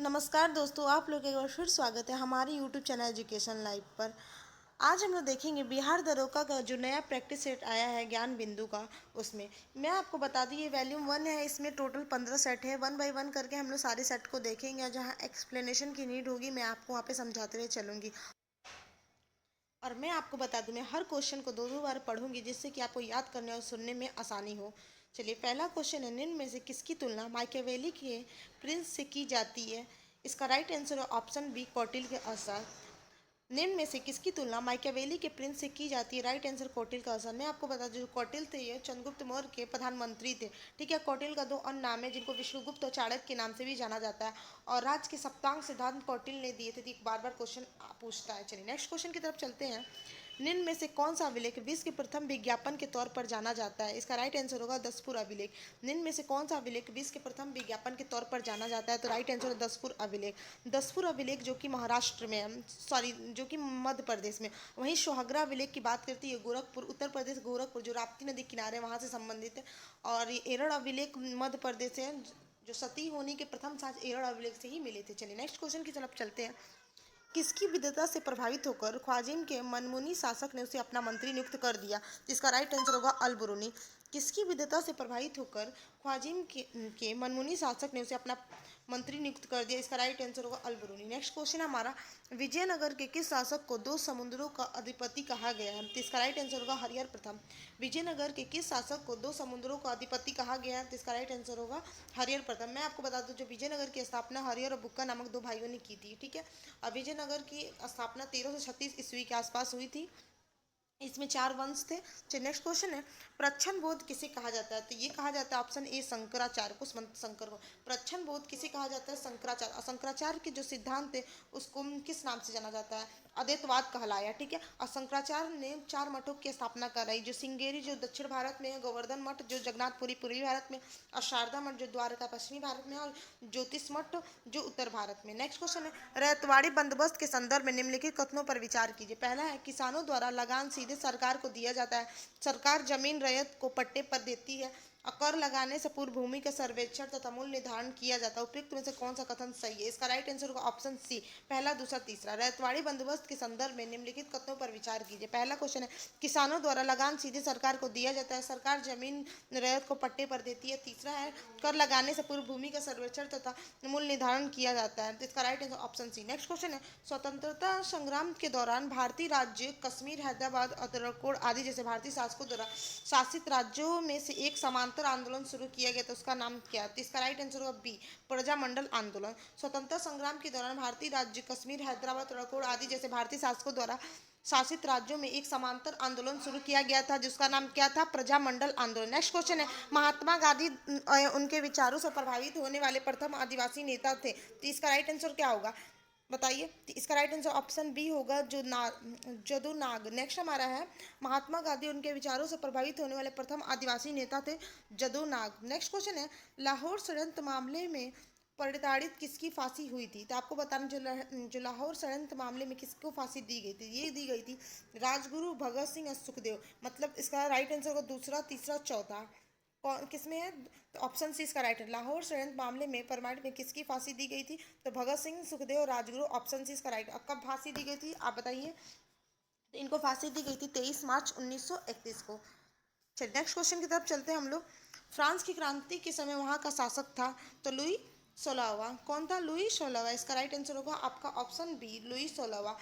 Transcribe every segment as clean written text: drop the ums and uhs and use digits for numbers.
नमस्कार दोस्तों, आप लोग एक बार फिर स्वागत है हमारे यूट्यूब चैनल एजुकेशन लाइव पर। आज हम लोग देखेंगे बिहार दरोगा का जो नया प्रैक्टिस सेट आया है ज्ञान बिंदु का। उसमें मैं आपको बता दी, ये वॉल्यूम 1 है। इसमें टोटल 15 सेट है। 1 बाय 1 करके हम लोग सारे सेट को देखेंगे और जहाँ एक्सप्लेनेशन की नीड होगी मैं आपको वहाँ पे समझाते हुए चलूँगी। और मैं आपको बता दूं, मैं हर क्वेश्चन को दो दो बार पढ़ूंगी जिससे कि आपको याद करने और सुनने में आसानी हो। चलिए, पहला क्वेश्चन है, निम्न में से किसकी तुलना माइकेवेली के प्रिंस से की जाती है? इसका राइट आंसर है ऑप्शन बी, कौटिल्य के असर। निम्न में से किसकी तुलना माइकेवेली के प्रिंस से की जाती है? राइट आंसर कौटिल्य का असर। मैं आपको बता दूं, जो कौटिल्य थे ये चंद्रगुप्त मौर्य के प्रधानमंत्री थे। ठीक है, कौटिल्य का दो अन्य नाम है जिनको विष्णुगुप्त और चाणक्य के नाम से भी जाना जाता है। और राज्य के सप्तांग सिद्धांत कौटिल्य ने दिए थे। बार बार क्वेश्चन पूछता है। चलिए नेक्स्ट क्वेश्चन की तरफ चलते हैं। निम्न में से कौन सा अभिलेख विश्व के प्रथम विज्ञापन के तौर पर जाना जाता है? इसका राइट आंसर होगा दसपुर अभिलेख। निम्न में से कौन सा अभिलेख विश्व के प्रथम विज्ञापन के तौर पर जाना जाता है? तो राइट आंसर है दसपुर अभिलेख। दसपुर अभिलेख जो कि महाराष्ट्र में है, सॉरी जो कि मध्य प्रदेश में। वहीं सोहगरा अभिलेख की बात करती है गोरखपुर, उत्तर प्रदेश गोरखपुर जो राप्ती नदी किनारे वहाँ से संबंधित है। और ये एरड़ अभिलेख मध्य प्रदेश से है, जो सती होने के प्रथम साक्ष्य एरड़ अभिलेख से ही मिले थे। चलिए नेक्स्ट क्वेश्चन की तरफ चलते हैं। किसकी विद्वता से प्रभावित होकर ख्वाजिम के मनमुनी शासक ने उसे अपना मंत्री नियुक्त कर दिया? जिसका राइट आंसर होगा अल बुरूनी। किसकी विद्वता से प्रभावित होकर ख्वाजिम के मनमुनी शासक ने उसे अपना मंत्री नियुक्त कर दिया? इसका राइट आंसर होगा अल बुरूनी। नेक्स्ट क्वेश्चन हमारा, विजयनगर के किस शासक को दो समुद्रों का अधिपति कहा गया है? तो इसका राइट आंसर होगा हरिहर प्रथम। विजयनगर के किस शासक को दो समुद्रों का अधिपति कहा गया है? तो इसका राइट आंसर होगा हरिहर प्रथम। मैं आपको बता दूं, जो विजयनगर की स्थापना हरिहर और बुक्का नामक दो भाइयों ने की थी। ठीक है, और विजयनगर की स्थापना 1336 ईस्वी के आसपास हुई थी। इसमें चार वंश थे। चलिए नेक्स्ट क्वेश्चन है, प्रच्छन्न बोध किसे कहा जाता है? तो ये कहा जाता है ऑप्शन ए, शंकराचार्य को, शंकर को। प्रच्छन्न बोध किसे कहा जाता है? शंकराचार्य। और शंकराचार्य के जो सिद्धांत थे उसको किस नाम से जाना जाता है? अद्वैतवाद कहलाया। ठीक है, और शंकराचार्य ने चार मठों की स्थापना कराई, जो सिंगेरी जो दक्षिण भारत में है, गोवर्धन मठ जो जगन्नाथपुरी पूर्वी भारत में, और शारदा मठ जो द्वारका पश्चिमी भारत में, और ज्योतिष मठ जो उत्तर भारत में। नेक्स्ट क्वेश्चन है, रैयतवाड़ी बंदोबस्त के संदर्भ में निम्नलिखित कथनों पर विचार कीजिए। पहला है, किसानों द्वारा लगान सीधे सरकार को दिया जाता है। सरकार जमीन रैयत को पट्टे पर देती है। और कर लगाने से पूर्व भूमि का सर्वेक्षण तथा मूल्य निर्धारण किया जाता है। उपयुक्त में से कौन सा कथन सही है? इसका राइट आंसर होगा ऑप्शन सी, पहला, दूसरा, तीसरा। रैयतवाड़ी बंदोबस्त के संदर्भ में निम्नलिखित कथनों पर विचार कीजिए। पहला क्वेश्चन है, किसानों द्वारा लगान सीधे सरकार को दिया जाता है। सरकार जमीन रैयत को पट्टे पर देती है। तीसरा है, कर लगाने से पूर्व भूमि का सर्वेक्षण तथा मूल्य निर्धारण किया जाता है। तो इसका right answer option C. Next question है, स्वतंत्रता संग्राम के दौरान भारतीय राज्य कश्मीर, हैदराबाद और तराकोड़ आदि जैसे भारतीय शासकों द्वारा शासित राज्यों में से एक समांतर आंदोलन शुरू किया गया, तो उसका नाम क्या है? तो इसका राइट आंसर होगा बी, प्रजामंडल आंदोलन। स्वतंत्रता संग्राम के दौरान भारतीय राज्य कश्मीर, हैदराबाद, तराकोड़ आदि जैसे भारतीय शासकों द्वारा शासित राज्यों में एक समांतर आंदोलन शुरू किया गया था, जिसका नाम क्या था? प्रजामंडल आंदोलन। नेक्स्ट क्वेश्चन है, महात्मा गांधी उनके विचारों से प्रभावित होने वाले प्रथम आदिवासी नेता थे, तो इसका राइट आंसर क्या होगा? बताइए। तो इसका राइट आंसर ऑप्शन बी होगा, जो जदू नाग। नेक्स्ट हमारा है, महात्मा गांधी उनके विचारों से प्रभावित होने वाले प्रथम आदिवासी नेता थे जदू नाग। नेक्स्ट क्वेश्चन है, लाहौर षड्यंत्र मामले में प्रताड़ित किसकी फांसी हुई थी? तो आपको बताना, जो लाहौर षड्यंत्र मामले में किसको फांसी दी गई थी? ये दी गई थी राजगुरु भगत सिंह और सुखदेव। मतलब इसका राइट आंसर होगा दूसरा, तीसरा, चौथा। कौन किसमें है? तो ऑप्शन सी इसका राइट है। लाहौर षड्यंत्र मामले में प्रमाणित में किसकी फांसी दी गई थी? तो भगत सिंह, सुखदेव और राजगुरु। ऑप्शन सी इसका राइट। अब कब फांसी दी गई थी आप बताइए? तो इनको फांसी दी गई थी 23 मार्च 1931 को। चलिए नेक्स्ट क्वेश्चन की तरफ चलते हैं हम लोग। फ्रांस की क्रांति के समय वहाँ का शासक था तो लुई 16वां। कौन था? लुई 16वां। इसका राइट आंसर होगा आपका ऑप्शन बी, लुई 16वां।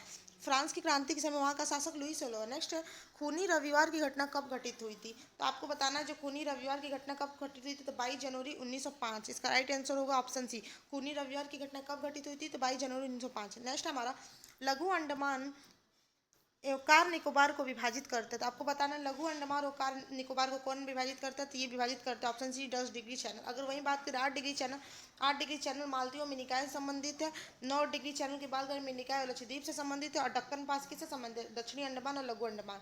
फ्रांस की क्रांति के समय वहाँ का शासक लुई 16वां। नेक्स्ट है, खूनी रविवार की घटना कब घटित हुई थी? तो आपको बताना है, जो खूनी रविवार की घटना कब घटित हुई थी? तो 22 जनवरी 1905। इसका राइट आंसर होगा ऑप्शन सी, खूनी रविवार की घटना कब घटित हुई थी? तो 22 जनवरी 1905। नेक्स्ट हमारा, लघु अंडमान कार निकोबार को विभाजित करते हैं। तो आपको बताना है, लघु अंडमान और कार निकोबार को कौन विभाजित करता है? तो ये विभाजित करता है ऑप्शन सी, 10 डिग्री चैनल। अगर वही बात करें 8 degree channel, 8 degree channel Maldives में निकाय से संबंधित है। 9 डिग्री चैनल की बात करें में निकाय और लक्षद्वीप से संबंधित है। और दक्कन पास किससे संबंधित है? दक्षिणी अंडमान और लघु अंडमान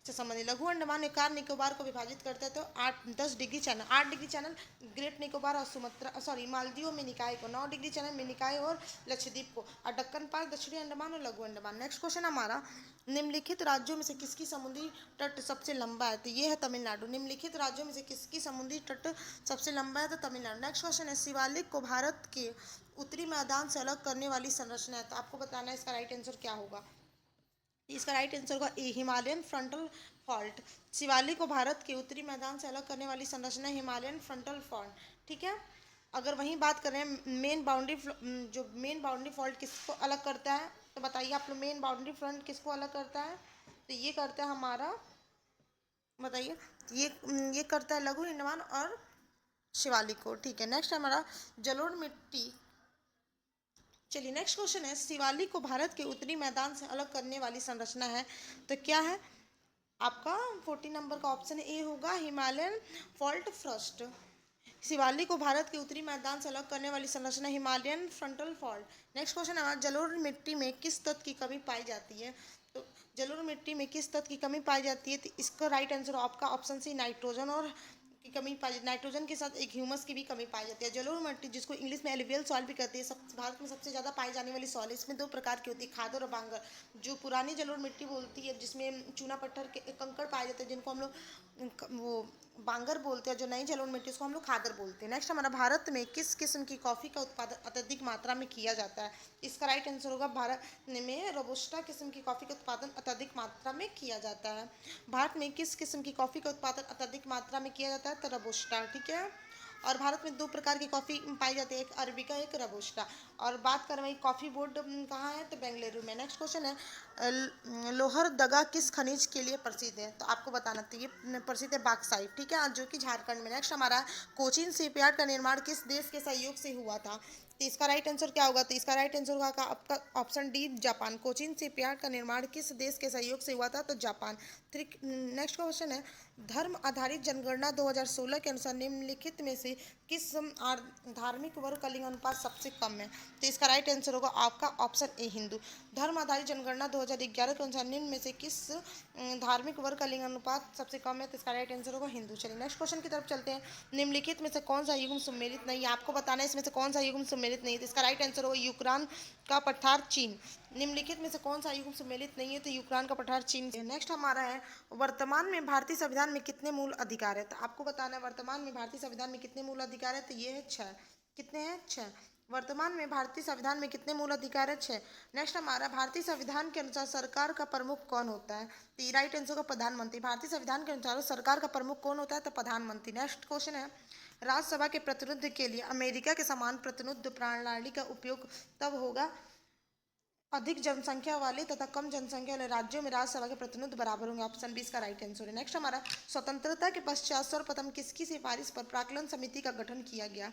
से संबंधित। लघु अंडमान में कार निकोबार को विभाजित करते हैं तो 8-10 degree channel, 8 degree channel great Nicobar और सुमात्रा सॉरी मालदीव में निकाय को, 9 डिग्री चैनल में निकाय और लक्षद्वीप को, और दक्कन पार दक्षिणी अंडमान और लघु अंडमान। नेक्स्ट क्वेश्चन हमारा, निम्नलिखित राज्यों में से किसकी समुद्री तट सबसे लंबा है? तो ये है तमिलनाडु। निम्नलिखित राज्यों में से किसकी समुद्री तट सबसे लंबा है? तो तमिलनाडु। नेक्स्ट क्वेश्चन है, शिवालिक को भारत के उत्तरी मैदान से अलग करने वाली संरचना है, तो आपको बताना है इसका राइट आंसर क्या होगा। इसका राइट आंसर होगा ए, हिमालयन फ्रंटल फॉल्ट। शिवालिक को भारत के उत्तरी मैदान से अलग करने वाली संरचना हिमालयन फ्रंटल फॉल्ट, ठीक है। अगर वहीं बात करें मेन बाउंड्री, जो मेन बाउंड्री फॉल्ट किसको अलग करता है, तो बताइए आप लोग, मेन बाउंड्री फ्रंट किसको अलग करता है? तो ये करता है हमारा, बताइए, ये करता है लघु अंडमान और शिवालिक को, ठीक है। नेक्स्ट हमारा, जलोढ़ मिट्टी, चलिए नेक्स्ट क्वेश्चन है, शिवालिक को भारत के उत्तरी मैदान से अलग करने वाली संरचना है, तो क्या है आपका 14 नंबर का ऑप्शन ए होगा, हिमालयन फॉल्ट फ्रस्ट। शिवालिक को भारत के उत्तरी मैदान से अलग करने वाली संरचना Himalayan frontal fault. Next question है, जलोढ़ मिट्टी में किस तत्व की कमी पाई जाती है? तो जलोढ़ मिट्टी में किस तत्व की कमी पाई जाती है? तो इसका राइट आंसर आपका ऑप्शन सी, नाइट्रोजन और की कमी पाई जाती है। नाइट्रोजन के साथ एक ह्यूमस की भी कमी पाई जाती है। जलोढ़ मिट्टी, जिसको इंग्लिश में एलुवियल सॉइल भी कहते हैं, सब भारत में सबसे ज़्यादा पाई जाने वाली सॉइल, इसमें 2 प्रकार की होती है, खादर और बांगर। जो पुरानी जलोढ़ मिट्टी बोलती है, जिसमें चूना पत्थर के कंकड़ पाए जाते हैं, जिनको हम लोग वो बांगर बोलते हैं, जो नई जलोढ़ मिट्टी उसको हम लोग खादर बोलते हैं। नेक्स्ट हमारा, भारत में किस किस्म की कॉफ़ी का उत्पादन अत्यधिक मात्रा में किया जाता है? इसका राइट आंसर होगा, भारत में रोबस्टा किस्म की कॉफ़ी का उत्पादन अत्यधिक मात्रा में किया जाता है। भारत में किस किस्म की कॉफ़ी का उत्पादन अत्यधिक मात्रा में किया जाता है? तो रोबस्टा, ठीक है। और भारत में 2 प्रकार की कॉफ़ी पाई जाती है, एक अरबिका, एक रोबस्टा। और बात करें वही कॉफ़ी बोर्ड कहाँ है? तो बेंगलुरु में। नेक्स्ट क्वेश्चन है, लोहरदगा किस खनिज के लिए प्रसिद्ध है? तो आपको बताना चाहिए, प्रसिद्ध है बॉक्साइट, ठीक है, जो कि झारखंड में। नेक्स्ट हमारा, कोचीन शिपयार्ड का निर्माण किस देश के सहयोग से हुआ था? तो इसका राइट आंसर क्या होगा? तो इसका राइट आंसर होगा आपका option D, Japan. Cochin shipyard का निर्माण किस देश के सहयोग से हुआ था? तो जापान। नेक्स्ट क्वेश्चन है, धर्म आधारित जनगणना 2016 के अनुसार निम्नलिखित में से किस धार्मिक वर्ग का लिंग अनुपात सबसे कम है? तो इसका राइट आंसर होगा आपका ऑप्शन ए, हिंदू। धर्म आधारित जनगणना 2011 के अनुसार निम्न में से किस धार्मिक वर्ग का लिंग अनुपात सबसे कम है? तो इसका राइट आंसर होगा हिंदू। चलिए नेक्स्ट क्वेश्चन की तरफ चलते हैं, निम्नलिखित में से कौन सा युग्म सम्मिलित नहीं है? आपको बताना है इसमें से कौन सा युग्म सम्मिलित नहीं है। तो इसका राइट आंसर होगा यूक्रेन का पठार चीन। निम्नलिखित में से कौन सा युग्म सम्मिलित नहीं है? तो यूक्रेन का पठार चीन। नेक्स्ट हमारा है, वर्तमान में भारतीय संविधान में कितने मूल अधिकार है? तो आपको बताना है वर्तमान में भारतीय संविधान में कितने मूल अधिकार है? तो ये है 6। कितने हैं? 6। वर्तमान में भारतीय संविधान में कितने मूल अधिकार है? 6। नेक्स्ट हमारा, भारतीय संविधान के अनुसार सरकार का प्रमुख कौन होता है? तो राइट आंसर होगा प्रधानमंत्री। भारतीय संविधान के अनुसार सरकार का प्रमुख कौन होता है? तो प्रधानमंत्री। नेक्स्ट क्वेश्चन है, राज्यसभा के प्रतिनिधि के लिए अमेरिका के समान प्रतिनिधि प्रणाली का उपयोग तब होगा अधिक जनसंख्या वाले तथा कम जनसंख्या वाले राज्यों में राज्यसभा के प्रतिनिधि बराबर होंगे। ऑप्शन बी इसका राइट आंसर है। नेक्स्ट हमारा, स्वतंत्रता के पश्चात सर्वप्रथम किसकी सिफारिश पर प्राक्कलन समिति का गठन किया गया?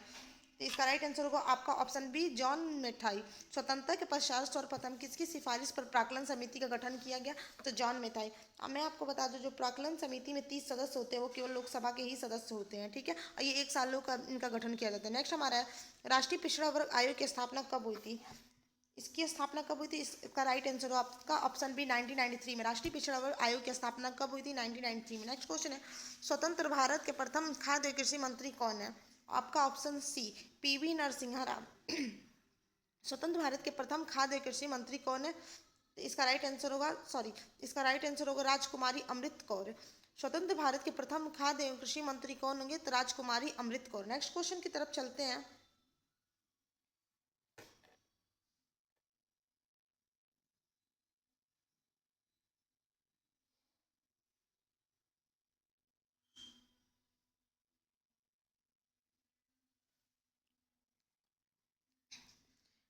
तो इसका राइट आंसर होगा आपका ऑप्शन बी, जॉन मेथाई। स्वतंत्रता के पश्चात सर्वप्रथम किसकी सिफारिश पर प्राक्कलन समिति का गठन किया गया? तो जॉन मेथाई। अब मैं आपको बता दूं, जो प्राक्कलन समिति में 30 सदस्य होते हैं वो केवल लोकसभा के ही सदस्य होते हैं, ठीक है, और ये 1 सालों का इनका गठन किया जाता है। नेक्स्ट हमारा है, राष्ट्रीय पिछड़ा वर्ग आयोग की स्थापना कब हुई थी? इसकी स्थापना कब हुई थी? इसका राइट आंसर हो आपका ऑप्शन बी, 1993 में। राष्ट्रीय पिछड़ा वर्ग आयोग की स्थापना कब हुई थी? 1993 में। नेक्स्ट क्वेश्चन है, स्वतंत्र भारत के प्रथम खाद्य कृषि मंत्री कौन है? आपका option C, PV Narasimha Rao. स्वतंत्र भारत के प्रथम खाद्य कृषि मंत्री कौन है? तो इसका राइट आंसर होगा, सॉरी, इसका राइट आंसर होगा राजकुमारी अमृत कौर। स्वतंत्र भारत के प्रथम खाद्य एवं कृषि मंत्री कौन होंगे? तो राजकुमारी अमृत कौर। नेक्स्ट क्वेश्चन की तरफ चलते हैं,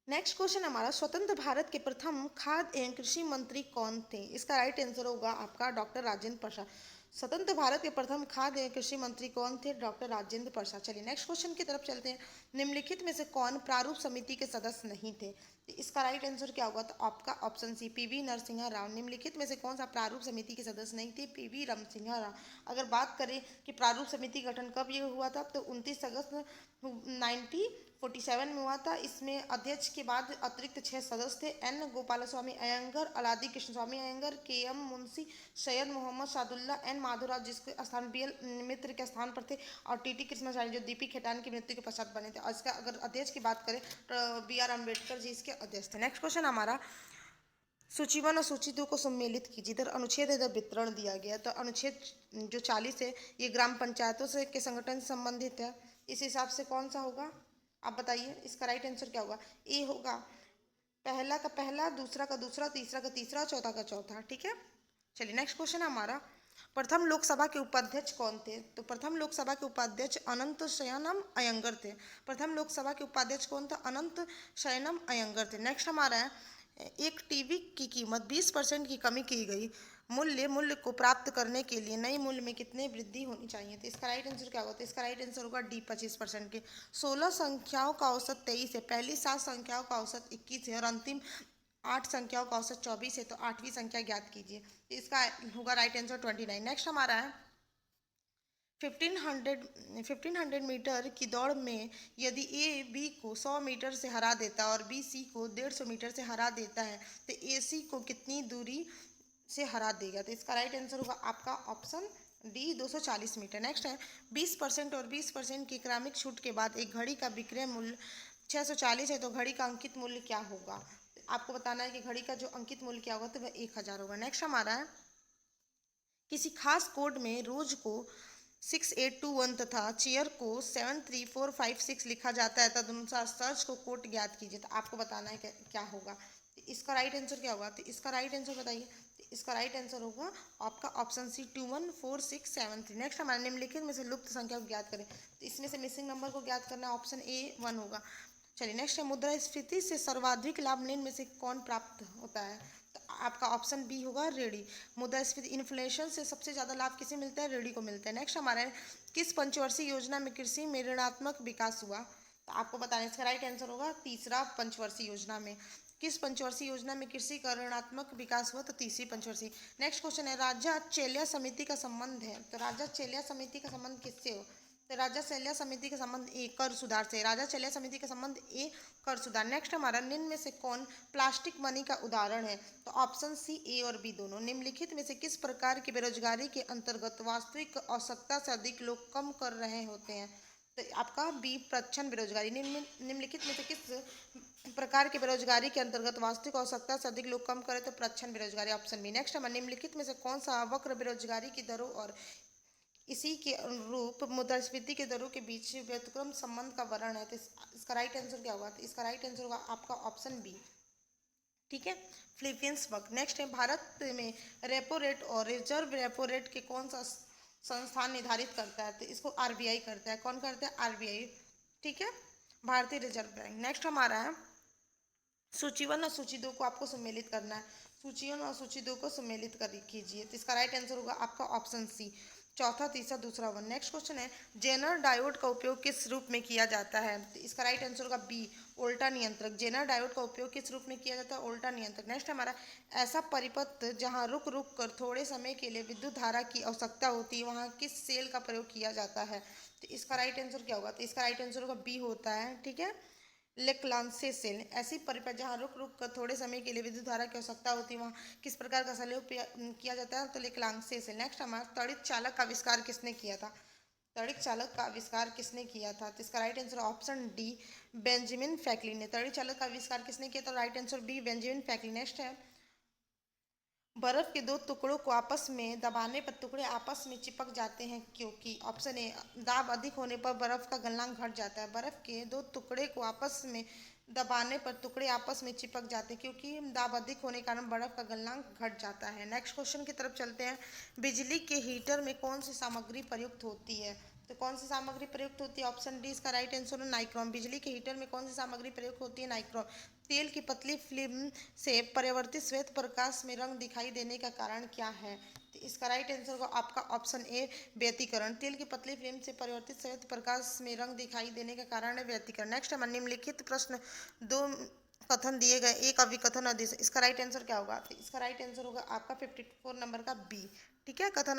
नेक्स्ट क्वेश्चन हमारा, स्वतंत्र भारत के प्रथम खाद्य एवं कृषि मंत्री कौन थे? इसका राइट आंसर होगा आपका डॉक्टर राजेंद्र प्रसाद। स्वतंत्र भारत के प्रथम खाद्य एवं कृषि मंत्री कौन थे? डॉक्टर राजेंद्र प्रसाद। चलिए नेक्स्ट क्वेश्चन की तरफ चलते हैं, निम्नलिखित में से कौन प्रारूप समिति के सदस्य नहीं थे? तो इसका राइट आंसर क्या होगा? तो आपका option C, PV Narasimha Rao. निम्नलिखित में से कौन सा प्रारूप समिति के सदस्य नहीं थे? पीवी नरसिम्हा राव। अगर बात करें कि प्रारूप समिति का गठन कब ये हुआ था, तो 29 अगस्त 47 में हुआ था। इसमें अध्यक्ष के बाद अतिरिक्त 6 सदस्य थे। एन गोपालस्वामी अयंगर, अलादी कृष्ण स्वामी अयंगर, के एम मुंशी, सैयद मोहम्मद सादुल्ला, एन माधवराज जिसके स्थान बी एल मित्र के स्थान पर थे, और टी टी कृष्णाचार्य जो दीपी खेतान की मृत्यु के पश्चात बने थे। और इसका अगर अध्यक्ष की बात करें तो बी आर अम्बेडकर जी इसके अध्यक्ष थे। नेक्स्ट क्वेश्चन हमारा, सूची 1 और सूची 2 को सम्मिलित कीजिए। इधर अनुच्छेद इधर वितरण दिया गया, तो अनुच्छेद जो 40 है ये ग्राम पंचायतों से के संगठन से संबंधित है। इस हिसाब से कौन सा होगा, आप बताइए इसका राइट आंसर क्या होगा। ए होगा, पहला का पहला, दूसरा का दूसरा, तीसरा का तीसरा, चौथा का चौथा। ठीक है, चलिए नेक्स्ट क्वेश्चन है हमारा, प्रथम लोकसभा के उपाध्यक्ष कौन थे। तो प्रथम लोकसभा के उपाध्यक्ष अनंत शयनम अयंगर थे। प्रथम लोकसभा के उपाध्यक्ष कौन था, अनंत शयनम अयंगर थे। नेक्स्ट हमारा है, एक टीवी की कीमत 20% की कमी की गई, मूल्य को प्राप्त करने के लिए नई मूल्य में कितने वृद्धि होनी चाहिए। तो इसका राइट आंसर क्या होगा, तो इसका राइट आंसर होगा डी 25% के। 16 संख्याओं का औसत 23 है, पहली 7 संख्याओं का औसत 21 है और अंतिम 8 संख्याओं का औसत 24 है, तो 8वीं संख्या ज्ञात कीजिए। इसका होगा राइट आंसर 29। नेक्स्ट हमारा है, 1500 मीटर की दौड़ में यदि ए बी को 100 मीटर से हरा देता है और बी सी को 150 मीटर से हरा देता है, तो ए सी को कितनी दूरी से हरा देगा। तो इसका राइट आंसर होगा आपका ऑप्शन डी 240 मीटर। नेक्स्ट है, 20% और 20% की क्रमिक छूट के बाद एक घड़ी का विक्रय मूल्य 640 है, तो घड़ी का अंकित मूल्य क्या होगा। आपको बताना है कि घड़ी का जो अंकित मूल्य क्या होगा, तो वह 1000 होगा। नेक्स्ट हमारा है, किसी खास कोड में रोज को 6821 तथा चेयर को 73456 लिखा जाता है, तदनुसार सर्च को कोड ज्ञात कीजिए। तो आपको बताना है क्या होगा। तो इसका राइट आंसर क्या होगा, तो इसका राइट आंसर बताइए। तो इसका राइट आंसर होगा आपका ऑप्शन सी 214673। नेक्स्ट हमारे निम्नलिखित में से लुप्त संख्या को ज्ञात करें। तो इसमें से मिसिंग नंबर को ज्ञात करना है, ऑप्शन ए 1 होगा। चलिए नेक्स्ट है, मुद्रास्फीति से सर्वाधिक लाभ निम्न में से कौन प्राप्त होता है। तो आपका ऑप्शन बी होगा रेडी। मुद्रास्फीति इन्फ्लेशन से सबसे ज़्यादा लाभ किसे मिलता है, रेडी को मिलता है। नेक्स्ट हमारा है, किस पंचवर्षीय योजना में कृषि में ऋणात्मक विकास हुआ। तो आपको बताना है, इसका राइट आंसर होगा तीसरा पंचवर्षीय योजना में। किस पंचवर्षीय योजना में कृषि का ऋणात्मक विकास हुआ, तो तीसरी पंचवर्षीय। नेक्स्ट क्वेश्चन है, राज्य चेल्या समिति का संबंध है। तो राज्य चेल्या समिति का संबंध किससे हो। तो राज्य चेल्या समिति का संबंध ए कर सुधार से। राज्य चेल्या समिति का संबंध ए कर सुधार। नेक्स्ट हमारा, निम्न में से कौन प्लास्टिक मनी का उदाहरण है। तो ऑप्शन सी ए और बी दोनों। निम्नलिखित में से किस प्रकार की बेरोजगारी के अंतर्गत वास्तविक आवश्यकता से अधिक लोग कम कर रहे होते हैं। तो आपका बी प्रच्छन्न बेरोजगारी। निम्नलिखित में से किस प्रकार की बेरोजगारी के अंतर्गत वास्तविक आवश्यकता से अधिक लोग कम करें, तो प्रच्छन्न बेरोजगारी, ऑप्शन बी। नेक्स्ट हमारे, निम्नलिखित में से कौन सा वक्र बेरोजगारी की दरों और इसी के अनुरूप मुद्रास्फीति के दरों के बीच व्युत्क्रम संबंध का वर्णन है। तो इसका राइट आंसर क्या होगा, तो इसका राइट आंसर होगा आपका ऑप्शन बी। ठीक है, फिलीपींस वक्त। नेक्स्ट है, भारत में रेपो रेट और रिजर्व रेपो रेट के कौन सा संस्थान निर्धारित करता है। तो इसको आरबीआई करता है। कौन करता है, आरबीआई। ठीक है, भारतीय रिजर्व बैंक। नेक्स्ट हमारा है, सूची 1 और सूची 2 को आपको सम्मिलित करना है। सूची 1 और सूची 2 को सम्मिलित कर कीजिए। तो इसका राइट आंसर होगा आपका ऑप्शन सी, चौथा, तीसरा, दूसरा, 1। नेक्स्ट क्वेश्चन है, जेनर डायोड का उपयोग किस रूप में किया जाता है। तो इसका राइट आंसर होगा बी, उल्टा नियंत्रक। जेनर डायोड का उपयोग किस रूप में किया जाता है, उल्टा नियंत्रक। नेक्स्ट हमारा, ऐसा परिपथ जहां रुक रुक कर थोड़े समय के लिए विद्युत धारा की आवश्यकता होती है, वहां किस सेल का प्रयोग किया जाता है। तो इसका राइट आंसर क्या होगा, तो इसका राइट आंसर होगा बी होता है। ठीक है, लेक्लांसे सेल। ऐसी परिपथ जहाँ रुक रुक कर थोड़े समय के लिए विद्युत धारा की आवश्यकता होती है, वहाँ किस प्रकार का सहयोग किया जाता है, तो लेक्लांसे सेल। नेक्स्ट हमारा, त्वरित चालक का आविष्कार किसने किया था। त्वरित चालक का आविष्कार किसने किया था, तो इसका right answer option D, Benjamin Franklin ने। त्वरित चालक का आविष्कार किसने किया था, right answer B, Benjamin Franklin. Next है, बर्फ के दो टुकड़ों को आपस में दबाने पर टुकड़े आपस में चिपक जाते हैं, क्योंकि ऑप्शन ए, दाब अधिक होने पर बर्फ का गलनांक घट जाता है। बर्फ के दो टुकड़े को आपस में दबाने पर टुकड़े आपस में चिपक जाते हैं, क्योंकि दाब अधिक होने के कारण बर्फ का गलनांक घट जाता है। नेक्स्ट क्वेश्चन की तरफ चलते हैं, बिजली के हीटर में कौन सी सामग्री प्रयुक्त होती है। तो कौन सी सामग्री प्रयुक्त होती है, ऑप्शन डी इसका राइट आंसर है नाइक्रोम। बिजली के हीटर में कौन सी सामग्री प्रयुक्त होती है, नाइक्रोम। तेल की पतली फिल्म से परावर्तित श्वेत प्रकाश में रंग दिखाई देने का कारण क्या है। तो इसका राइट आंसर होगा आपका ऑप्शन ए, व्यतिकरण। तेल की पतली फिल्म से परावर्तित श्वेत प्रकाश में रंग दिखाई देने का कारण है व्यतिकरण। नेक्स्ट हमारा, निम्नलिखित प्रश्न दो कथन दिए गए एक अभिकथन अधिस, इसका राइट आंसर क्या होगा? तो इसका राइट आंसर होगा आपका 54 नंबर का बी। ठीक है, कथन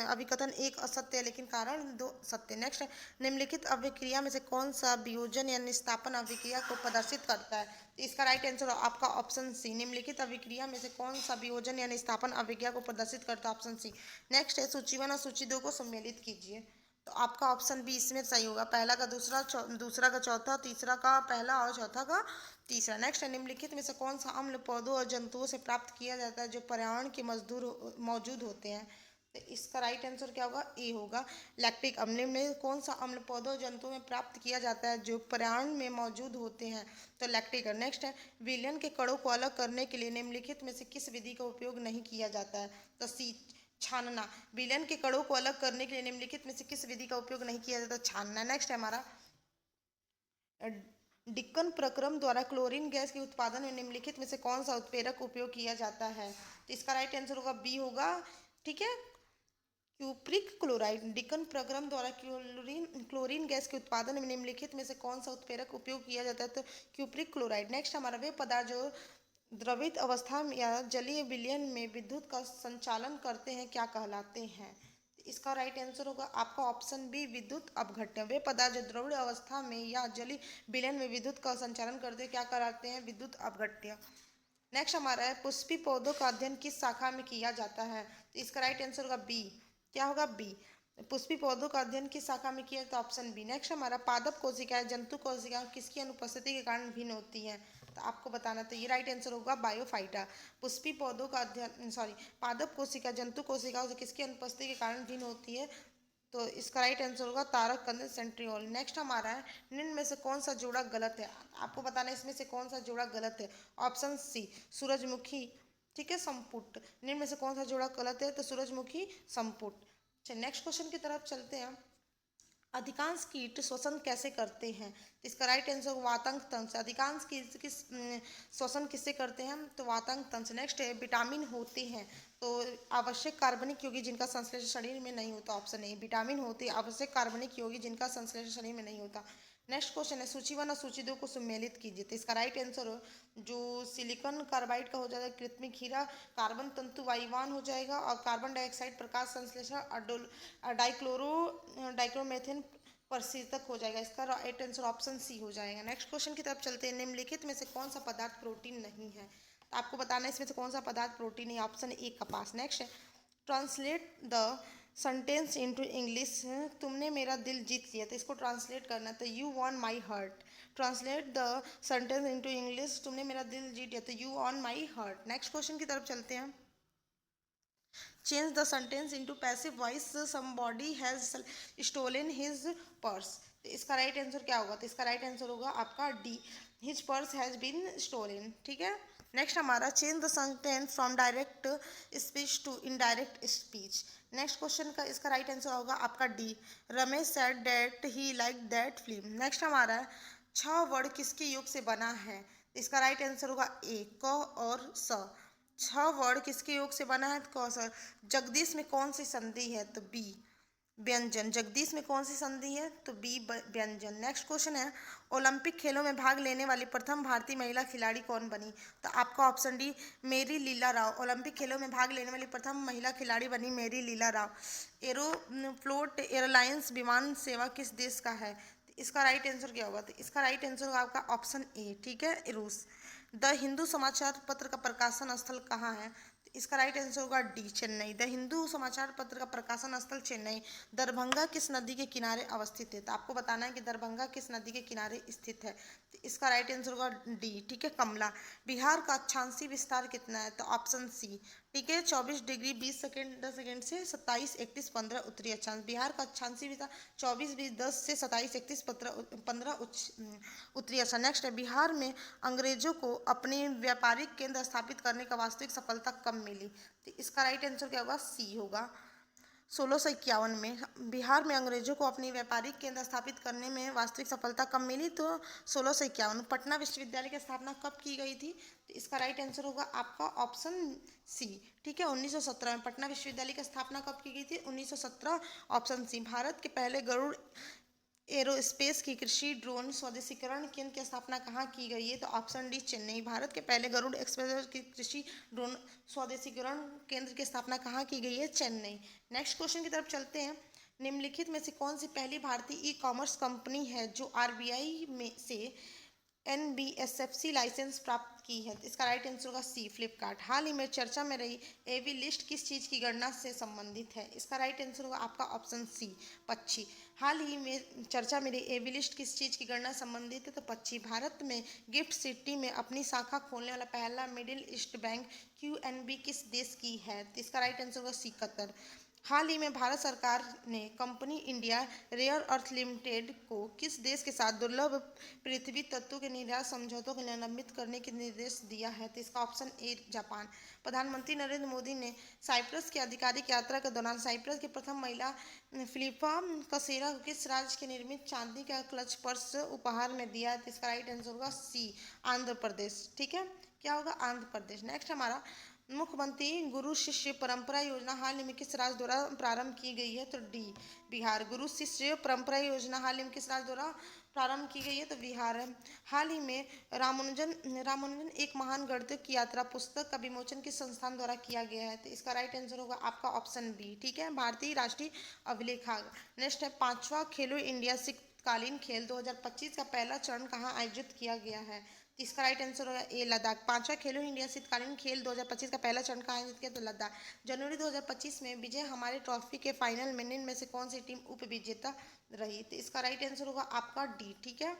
अभिकथन एक असत्य है लेकिन कारण दो सत्य। नेक्स्ट है, निम्नलिखित अभिक्रिया में से कौन सा वियोजन या निस्तापन अभिक्रिया को प्रदर्शित करता है? तो इसका राइट आंसर आपका ऑप्शन सी। निम्नलिखित अभिक्रिया में से कौन सा वियोजन या निस्तापन अभिक्रिया को प्रदर्शित करता है? Option C. नेक्स्ट है, सूची 1 और सूची 2 को सम्मिलित कीजिए। तो आपका ऑप्शन बी इसमें सही होगा। पहला का दूसरा, दूसरा का चौथा, तीसरा का पहला और चौथा का तीसरा। नेक्स्ट है, निम्नलिखित में से कौन सा अम्ल पौधों और जंतुओं से प्राप्त किया जाता है जो पर्यावरण के मौजूद होते हैं? तो इसका राइट आंसर क्या होगा? ए होगा, लैक्टिक अम्ल। में कौन सा अम्ल पौधों और जंतुओं में प्राप्त किया जाता है जो पर्यावरण में मौजूद होते हैं? तो लैक्टिक। नेक्स्ट है, विलयन के कणों को अलग करने के लिए निम्नलिखित में से किस विधि का उपयोग नहीं किया जाता है? तो सी, छानना। विलयन के कणों को अलग करने के लिए निम्नलिखित में से किस विधि का उपयोग नहीं किया जाता? छानना। नेक्स्ट है हमारा, डिक्कन प्रक्रम द्वारा क्लोरीन गैस के उत्पादन में निम्नलिखित में से कौन सा उत्प्रेरक उपयोग किया जाता है? तो इसका राइट आंसर होगा बी होगा। ठीक है, क्यूप्रिक क्लोराइड। डिक्कन प्रक्रम द्वारा क्लोरीन गैस के उत्पादन में निम्नलिखित में से कौन सा उत्प्रेरक उपयोग किया जाता है? तो क्यूप्रिक क्लोराइड। नेक्स्ट हमारा, वे पदार्थ जो द्रवित अवस्था में या जलीय विलयन में विद्युत का संचालन करते हैं क्या कहलाते हैं? इसका राइट आंसर होगा आपका ऑप्शन बी, विद्युत अपघट्य। वे पदार्थ जो द्रव्य अवस्था में या जलीय विलयन में विद्युत का संचालन करते हैं क्या कहलाते हैं? विद्युत अपघट्य। नेक्स्ट हमारा है, पुष्पी पौधों का अध्ययन किस शाखा में किया जाता है? तो इसका राइट आंसर होगा बी। क्या होगा? बी। पुष्पी पौधों का अध्ययन किस शाखा में किया जाता है? Option B. नेक्स्ट हमारा, पादप कोशिकाएं जंतु कोशिकाओं किसकी अनुपस्थिति के कारण भिन्न होती हैं? तो आपको बताना, तो ये राइट आंसर होगा बायोफाइटा। पुष्पी पौधों का अध्ययन, सॉरी, पादप कोशिका जंतु कोशिकाओं से किसकी अनुपस्थिति के कारण भिन्न होती है? तो इसका राइट आंसर होगा तारक कंद सेंट्रियोल। नेक्स्ट हमारा है, निम्न में से कौन सा जोड़ा गलत है? आपको बताना है इसमें से कौन सा जोड़ा गलत है। ऑप्शन सी, सूरजमुखी। ठीक है, संपुट। निम्न में से कौन सा जोड़ा गलत है? तो सूरजमुखी संपुट। अच्छा, नेक्स्ट क्वेश्चन की तरफ चलते हैं। अधिकांश कीट श्वसन कैसे करते हैं? तो इसका राइट आंसर वातंग तंत्र से। अधिकांश कीट किस श्वसन किससे करते हैं? तो वातंग तंत्र से। नेक्स्ट है, विटामिन होते हैं तो आवश्यक कार्बनिक यौगिक जिनका संश्लेषण शरीर में नहीं होता। ऑप्शन ए, विटामिन होते आवश्यक कार्बनिक यौगिक जिनका संश्लेषण शरीर में नहीं होता। नेक्स्ट क्वेश्चन है, सूची 1 और सूची 2 को सम्मिलित कीजिए। तो इसका राइट आंसर हो, जो सिलिकॉन कार्बाइड का हो जाएगा कृत्रिम हीरा, कार्बन तंतु वायुवान हो जाएगा, और कार्बन डाइऑक्साइड प्रकाश संश्लेषण डाइक्लोमेथेन परिशीतक हो जाएगा। इसका राइट आंसर ऑप्शन सी हो जाएगा। नेक्स्ट क्वेश्चन की तरफ चलते हैं। निम्नलिखित में से कौन सा पदार्थ प्रोटीन नहीं है? तो आपको बताना है इसमें से कौन सा पदार्थ प्रोटीन है। ऑप्शन ए, कपास। नेक्स्ट है, translate the sentence into English. तुमने मेरा दिल जीत लिया, तो इसको ट्रांसलेट करना, तो you won my heart. Translate the sentence into English, तुमने मेरा दिल जीत लिया, तो you won my heart. Next question की तरफ चलते हैं। Change the sentence into passive voice, somebody has stolen his purse. तो इसका राइट आंसर क्या होगा? तो इसका राइट आंसर होगा आपका D, his purse has been stolen. ठीक है, नेक्स्ट हमारा, change the sentence from direct speech to indirect speech. Next question का इसका राइट आंसर होगा आपका D, Ramesh said that he like that film. Next हमारा है, 6 वर्ड किसके योग से बना है? इसका राइट आंसर होगा ए, क और स। 6 वर्ड किसके योग से बना है? तो कौन सा? जगदीश में कौन सी संधि है? तो बी, व्यंजन। जगदीश में कौन सी संधि है? तो बी, व्यंजन। नेक्स्ट क्वेश्चन है, ओलंपिक खेलों में भाग लेने वाली प्रथम भारतीय महिला खिलाड़ी कौन बनी? तो आपका ऑप्शन डी, मेरी लीला राव। ओलंपिक खेलों में भाग लेने वाली प्रथम महिला खिलाड़ी बनी मेरी लीला राव। एरोफ्लोट एयरलाइंस विमान सेवा किस देश का है? तो इसका राइट आंसर क्या होगा? तो इसका राइट आंसर होगा आपका ऑप्शन ए। ठीक है, रूस। द हिंदू समाचार पत्र का प्रकाशन स्थल कहाँ है? इसका राइट आंसर होगा डी, चेन्नई। द हिंदू समाचार पत्र का प्रकाशन स्थल चेन्नई। दरभंगा किस नदी के किनारे अवस्थित है? तो आपको बताना है कि दरभंगा किस नदी के किनारे स्थित है। तो इसका राइट आंसर होगा डी। ठीक है, कमला। बिहार का अक्षांशीय विस्तार कितना है? तो ऑप्शन सी। ठीक है, 24 डिग्री 20 सेकेंड 10 सेकेंड से 27 31 15 उत्तरी अक्षांश। बिहार का अक्षांशीय विस्तार 24 20 10 से 27 31 15 उत्तरी अक्षांश। नेक्स्ट है, बिहार में अंग्रेजों को अपने व्यापारिक केंद्र स्थापित करने का वास्तविक सफलता कब मिली? तो इसका राइट आंसर क्या होगा? सी होगा, 1651 में। बिहार में अंग्रेजों को अपनी व्यापारिक केंद्र स्थापित करने में वास्तविक सफलता कब मिली? तो 1651। पटना विश्वविद्यालय की स्थापना कब की गई थी? तो इसका राइट आंसर होगा आपका ऑप्शन सी। ठीक है, 1917 में पटना विश्वविद्यालय की स्थापना कब की गई थी? 1917, ऑप्शन सी। भारत के पहले गरुड़ एरोस्पेस की कृषि ड्रोन स्वदेशीकरण केंद्र की स्थापना कहाँ की गई है? तो ऑप्शन डी चेन्नई। भारत के पहले गरुड़ एक्सप्रेस की कृषि ड्रोन स्वदेशीकरण केंद्र की स्थापना कहाँ की गई है? चेन्नई। नेक्स्ट क्वेश्चन की तरफ चलते हैं। निम्नलिखित में से कौन सी पहली भारतीय ई कॉमर्स कंपनी है जो आरबीआई में से एनबीएसएफसी लाइसेंस प्राप्त की है? तो इसका राइट आंसर होगा सी, फ्लिपकार्ट। हाल ही में चर्चा में रही एवी लिस्ट किस चीज़ की गणना से संबंधित है? इसका राइट आंसर होगा आपका ऑप्शन सी, पक्षी। हाल ही में चर्चा में रही एवी लिस्ट किस चीज़ की गणना संबंधित है? तो पक्षी। भारत में गिफ्ट सिटी में अपनी शाखा खोलने वाला पहला मिडिल ईस्ट बैंक क्यूएनबी किस देश की है? तो इसका राइट आंसर होगा सी, कतर। हाल ही में भारत सरकार ने company India rare earth limited को किस देश के साथ दुर्लभ पृथ्वी तत्वों के निर्यात समझौतों को निलंबित करने के निर्देश दिया है? तो इसका ऑप्शन ए, जापान। प्रधानमंत्री नरेंद्र मोदी ने साइप्रस की आधिकारिक यात्रा के दौरान साइप्रस की प्रथम महिला फिलिपा कसेरा को किस राज्य के निर्मित चांदी का क्लच पर्स उपहार में दिया है? तो इसका राइट आंसर होगा सी, आंध्र प्रदेश। ठीक है, क्या होगा? आंध्र प्रदेश। नेक्स्ट हमारा मुख्यमंत्री गुरु शिष्य परंपरा योजना हाल ही में किस राज्य द्वारा प्रारंभ की गई है? तो डी, बिहार। गुरु शिष्य परंपरा योजना हाल ही में किस राज्य द्वारा प्रारंभ की गई है? तो बिहार है। हाल ही में रामानुजन एक महान गणित की यात्रा पुस्तक का विमोचन किस संस्थान द्वारा किया गया है? तो इसका राइट आंसर होगा आपका ऑप्शन बी। ठीक है, भारतीय राष्ट्रीय अभिलेखागार। नेक्स्ट है पांचवा खेलो इंडिया शीतकालीन खेल 2025 का पहला चरण कहाँ आयोजित किया गया है? तो इसका राइट आंसर होगा ए, लद्दाख। पांचवा खेलो इंडिया शीतकालीन खेल 2025 का पहला चरण कहाँ आयोजित किया? तो लद्दाख। जनवरी 2025 में विजय हमारे ट्रॉफी के फाइनल में निम्न में से कौन सी टीम उप विजेता रही? तो इसका राइट आंसर होगा आपका डी। ठीक है,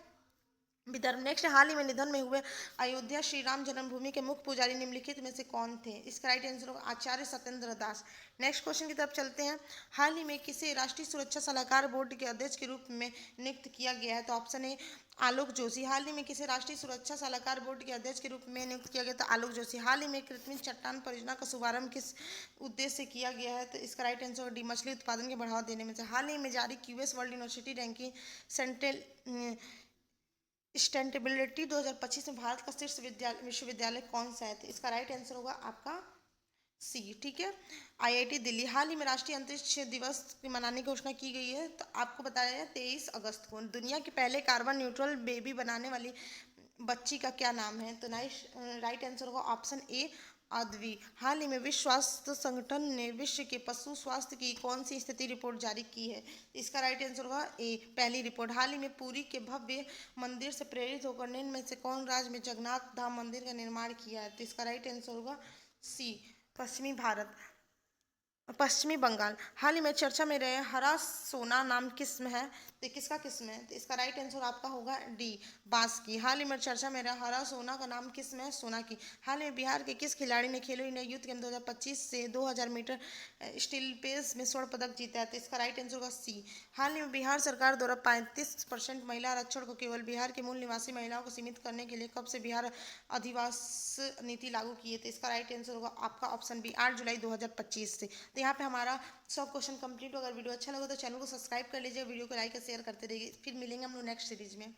विदर्भ। नेक्स्ट, हाल ही में निधन में हुए अयोध्या श्री राम जन्मभूमि के मुख्य पुजारी निम्नलिखित में से कौन थे? इसका राइट आंसर होगा आचार्य सत्येंद्र दास। नेक्स्ट क्वेश्चन की तरफ चलते हैं। हाल ही में किसे राष्ट्रीय सुरक्षा सलाहकार बोर्ड के अध्यक्ष के रूप में नियुक्त किया गया है? तो ऑप्शन ए, आलोक जोशी। हाल ही में किसे राष्ट्रीय सुरक्षा सलाहकार बोर्ड के अध्यक्ष के रूप में नियुक्त किया गया? तो आलोक जोशी। हाल ही में कृत्रिम चट्टान परियोजना का शुभारंभ किस उद्देश्य से किया गया है? तो इसका राइट आंसर डी, मछली उत्पादन के बढ़ावा देने में से। हाल ही में जारी QS world university ranking central स्टैंडेबिलिटी 2025 में भारत का शीर्ष विश्वविद्यालय कौन सा है? तो इसका राइट आंसर होगा आपका सी। ठीक है, आईआईटी दिल्ली। हाल ही में राष्ट्रीय अंतरिक्ष दिवस मनाने की घोषणा की गई है, तो आपको बताया गया 23 अगस्त को। दुनिया के पहले कार्बन न्यूट्रल बेबी बनाने वाली बच्ची का क्या नाम है? तो राइट आंसर होगा ऑप्शन ए, अद्वी। हाल ही में विश्व स्वास्थ्य संगठन ने विश्व के पशु स्वास्थ्य की कौन सी स्थिति रिपोर्ट जारी की है? इसका राइट आंसर होगा ए, पहली रिपोर्ट। हाल ही में पुरी के भव्य मंदिर से प्रेरित होकर निम्न में से कौन राज्य में जगन्नाथ धाम मंदिर का निर्माण किया है? तो इसका राइट आंसर होगा सी, पश्चिमी भारत, पश्चिमी बंगाल। हाल ही में चर्चा में रहे हरा सोना नाम किस्म है, तो किसका किस्म है? तो इसका राइट आंसर आपका होगा डी, बांस की। हाल ही में चर्चा में रहा हरा सोना का नाम किस्म है? सोना की। हाल ही में बिहार के किस खिलाड़ी ने खेलो इंडिया यूथ गेम 2025 से 2000 मीटर स्टील पेस में स्वर्ण पदक जीता है? तो इसका राइट आंसर होगा सी। हाल ही में बिहार सरकार द्वारा 35% महिला आरक्षण को केवल बिहार के मूल निवासी महिलाओं को सीमित करने के लिए कब से बिहार अधिवास नीति लागू की है? तो इसका राइट आंसर होगा आपका ऑप्शन बी, 8 जुलाई 2025 से। तो यहाँ पे हमारा 100 क्वेश्चन कंप्लीट हो। अगर वीडियो अच्छा लगा तो चैनल को सब्सक्राइब कर लीजिए, वीडियो को लाइक और शेयर करते रहिए। फिर मिलेंगे हम लोग नेक्स्ट सीरीज में।